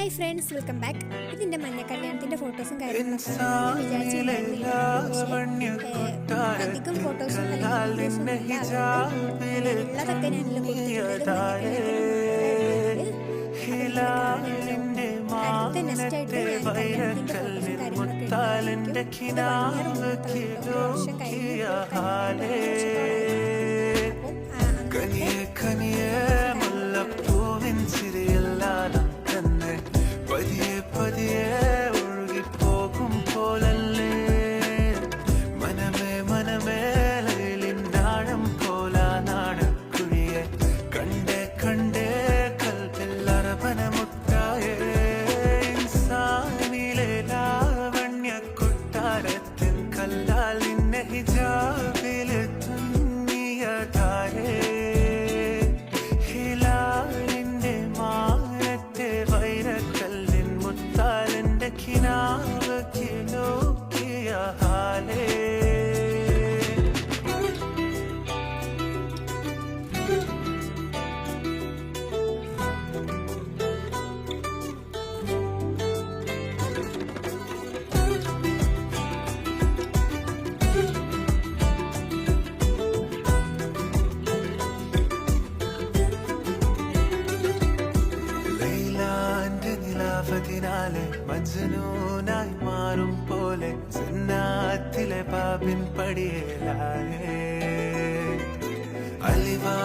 Hi friends, welcome back. ഇതിൻ്റെ മഞ്ഞ കല്യാണത്തിൻ്റെ ഫോട്ടോസും കാര്യങ്ങളൊക്കെ അധികം ഫോട്ടോസും ഉള്ളതൊക്കെ ഞാനിൽ അടുത്ത നെക്സ്റ്റ് ആയിട്ട് ഞാൻ കല്യാണത്തിൻ്റെ ഫോട്ടോസും പതിയെ പതിയെ ഒഴുകിപ്പോകും പോലല്ലേ മനമേ മനമേ ലൈലിനാഴം പോല നാടക്കുഴിയെ കണ്ടേ കണ്ടേ കൽവിൽ അറബനമുട്ടായേ ഇൻസാനിലെ ലാവണ്യ കൊട്ടാരത്തിൻ കല്ലാൽ നിന്നെ ഹിജാബിൽ തുന്നിയതാരേ ഹിലാലിന്റെ മാനത്തെ വൈരക്കല്ലിൻ മുത്താലിന്റെ കിനാവ് കിലോക്കിയ ഹാലേ ിനാലെ മജ്നൂനായി മാറും പോലെ ജന്നാത്തിലെ ബാബിൻ പടിയേലായേ അലിവാ